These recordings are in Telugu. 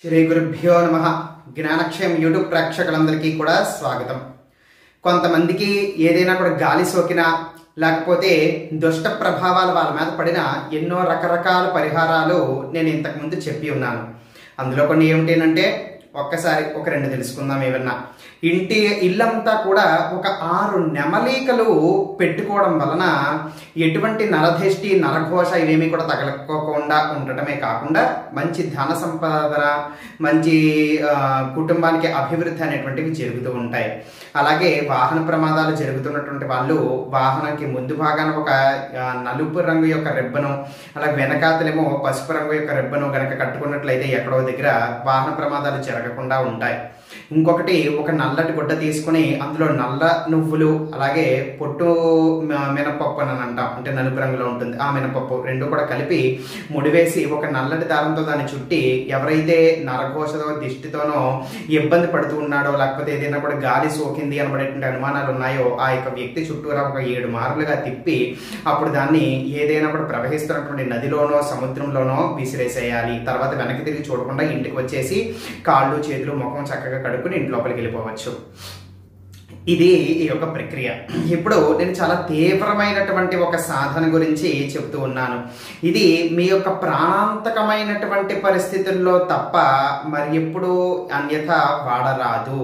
శ్రీ గురుభ్యో నమః. జ్ఞానక్షయం యూట్యూబ్ ప్రేక్షకులందరికీ కూడా స్వాగతం. కొంతమందికి ఏదైనా కూడా గాలి సోకినా లేకపోతే దుష్ట ప్రభావాలు వాళ్ళ మీద పడిన ఎన్నో రకరకాల పరిహారాలు నేను ఇంతకుముందు చెప్పి ఉన్నాను. అందులో కొన్ని ఏమిటంటే ఒక్కసారి ఒక రెండు తెలుసుకుందాం. ఏమన్నా ఇల్లంతా కూడా ఒక 6 నెమలికలు పెట్టుకోవడం వలన ఎటువంటి నరదృష్టి నరఘోష ఇవేమీ కూడా తగలకోకుండా ఉండటమే కాకుండా మంచి ధన సంపాదన, మంచి కుటుంబానికి అభివృద్ధి అనేటువంటివి జరుగుతూ ఉంటాయి. అలాగే వాహన ప్రమాదాలు జరుగుతున్నటువంటి వాళ్ళు వాహనానికి ముందు భాగాన ఒక నలుపు రంగు యొక్క రిబ్బను, అలాగే వెనకాతలేమో పసుపు రంగు యొక్క రిబ్బను గనక కట్టుకున్నట్లయితే ఎక్కడో దగ్గర వాహన ప్రమాదాలు జరగకుండా ఉంటాయి. ఇంకొకటి ఒక నల్లటి గుడ్డ తీసుకుని అందులో నల్ల నువ్వులు అలాగే పొట్టు మినపప్పు అని అంటాం, అంటే నలుపు రంగులో ఉంటుంది ఆ మినపప్పు రెండు కూడా కలిపి ముడివేసి ఒక నల్లటి దారంతో దాన్ని చుట్టి ఎవరైతే నరఘోషతో దిష్టితోనో ఇబ్బంది పడుతూ ఉన్నాడో లేకపోతే ఏదైనా కూడా గాలి సోకింది అనబడేటువంటి అనుమానాలు ఉన్నాయో ఆ యొక్క వ్యక్తి చుట్టూరా ఒక 7 మార్లుగా తిప్పి అప్పుడు దాన్ని ఏదైనా కూడా ప్రవహిస్తున్నటువంటి నదిలోనో సముద్రంలోనో విసిరేసేయాలి. తర్వాత వెనక్కి తిరిగి చూడకుండా ఇంటికి వచ్చేసి కాళ్ళు చేతులు ముఖం చక్కగా కడుక్కుని ఇంటి లోపలికి వెళ్ళిపోవచ్చు. ఇది ఈ యొక్క ప్రక్రియ. ఇప్పుడు నేను చాలా తీవ్రమైనటువంటి ఒక సాధన గురించి చెప్తూ ఉన్నాను. ఇది మీ యొక్క ప్రాణాంతకమైనటువంటి పరిస్థితుల్లో తప్ప మరి ఎప్పుడు అన్యథా వాడరాదు.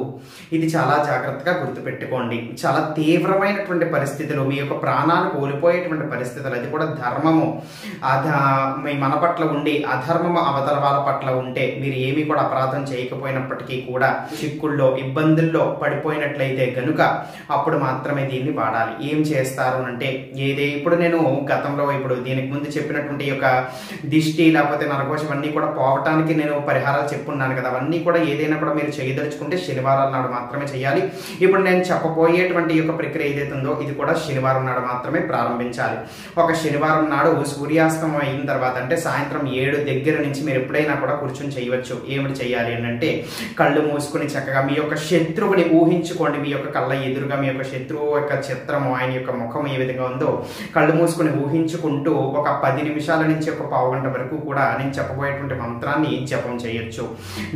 ఇది చాలా జాగ్రత్తగా గుర్తుపెట్టుకోండి. చాలా తీవ్రమైనటువంటి పరిస్థితులు, మీ యొక్క ప్రాణాలు కోల్పోయేటువంటి పరిస్థితులు, అది కూడా ధర్మము మీ మన పట్ల ఉండి అధర్మము అవతల వాళ్ళ పట్ల ఉంటే మీరు ఏమీ కూడా అపరాధం చేయకపోయినప్పటికీ కూడా చిక్కుల్లో ఇబ్బందుల్లో పడిపోయినట్లయితే గనుక అప్పుడు మాత్రమే దీన్ని వాడాలి. ఏం చేస్తారు అంటే ఇప్పుడు నేను గతంలో ఇప్పుడు దీనికి ముందు చెప్పినటువంటి యొక్క దిష్టి లేకపోతే నరఘోషం అన్నీ కూడా పోవటానికి నేను పరిహారాలు చెప్పున్నాను కదా, అవన్నీ కూడా ఏదైనా కూడా మీరు చేయదలుచుకుంటే శనివారాల నాడు మాత్రమే చేయాలి. ఇప్పుడు నేను చెప్పబోయేటువంటి యొక్క ప్రక్రియ ఏదైతే ఉందో ఇది కూడా శనివారం నాడు మాత్రమే ప్రారంభించాలి. ఒక శనివారం నాడు సూర్యాస్తమం అయిన తర్వాత అంటే సాయంత్రం 7 దగ్గర నుంచి మీరు ఎప్పుడైనా కూడా కూర్చొని చేయవచ్చు. ఏమిటి చేయాలి అంటే కళ్ళు మూసుకుని చక్కగా మీ యొక్క శత్రువుని ఊహించుకోండి. మీ యొక్క కళ్ళ ఎదురుగా మీ యొక్క శత్రువు యొక్క చిత్రము, ఆయన యొక్క ముఖం ఏ విధంగా ఉందో కళ్ళు మూసుకుని ఊహించుకుంటూ ఒక 10 నిమిషాల నుంచి ఒక పావు గంట వరకు కూడా నేను చెప్పబోయేటువంటి మంత్రాన్ని జపం చేయొచ్చు.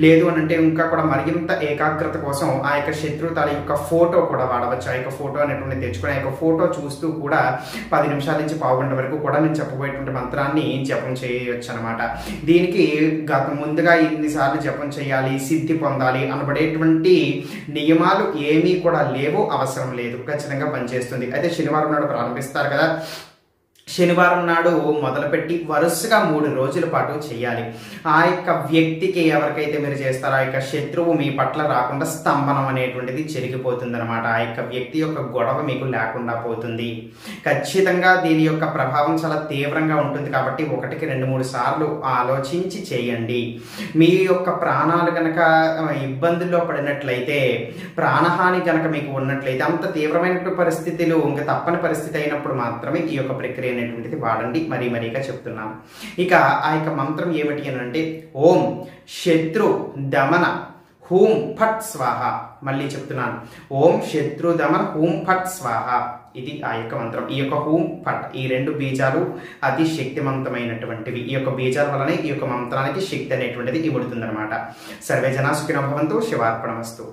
లేదు అని అంటే ఇంకా కూడా మరింత ఏకాగ్రత కోసం ఆ యొక్క శత్రువు తల యొక్క ఫోటో కూడా వాడవచ్చు. ఆ యొక్క ఫోటో అనేటువంటి తెచ్చుకొని ఆ యొక్క ఫోటో చూస్తూ కూడా 10 నిమిషాల నుంచి పావు గంట వరకు కూడా నేను చెప్పబోయేటువంటి మంత్రాన్ని జపం చేయవచ్చు అనమాట. దీనికి ముందుగా ఇన్నిసార్లు జపం చేయాలి, సిద్ధి పొందాలి అనబడేటువంటి నియమాలు ఏమీ కూడా లేవు, అవసరం లేదు. ఖచ్చితంగా పనిచేస్తుంది. అయితే శనివారం నాడు ప్రారంభిస్తారు కదా, శనివారం నాడు మొదలుపెట్టి వరుసగా 3 రోజుల పాటు చేయాలి. ఆ యొక్క వ్యక్తికి ఎవరికైతే మీరు చేస్తారో ఆ యొక్క శత్రువు మీ పట్ల రాకుండా స్తంభనం అనేటువంటిది చెరిగిపోతుంది అనమాట. ఆ యొక్క వ్యక్తి యొక్క గొడవ మీకు లేకుండా పోతుంది. ఖచ్చితంగా దీని యొక్క ప్రభావం చాలా తీవ్రంగా ఉంటుంది కాబట్టి 1కి 2-3 సార్లు ఆలోచించి చేయండి. మీ యొక్క ప్రాణాలు కనుక ఇబ్బందుల్లో పడినట్లయితే, ప్రాణహాని కనుక మీకు ఉన్నట్లయితే, అంత తీవ్రమైన పరిస్థితులు ఇంకా తప్పని పరిస్థితి అయినప్పుడు మాత్రమే ఈ యొక్క ప్రక్రియ అనేటువంటిది వాడండి. మరీగా చెప్తున్నాను. ఇక ఆ యొక్క మంత్రం ఏమిటి అని అంటే ఓం శత్రు దమన హూం ఫట్ స్వాహ. మళ్ళీ చెప్తున్నాను, ఓం శత్రు దమన హూం ఫట్ స్వాహ. ఇది ఆ యొక్క మంత్రం. ఈ యొక్క హూం ఫట్ ఈ 2 బీజాలు అతి శక్తివంతమైనటువంటివి. ఈ యొక్క బీజాల వలనే ఈ యొక్క మంత్రానికి శక్తి అనేటువంటిది ఇవ్వడుతుంది అనమాట. సర్వే జనా సుఖినో భవంతు. శివార్పణమస్తు.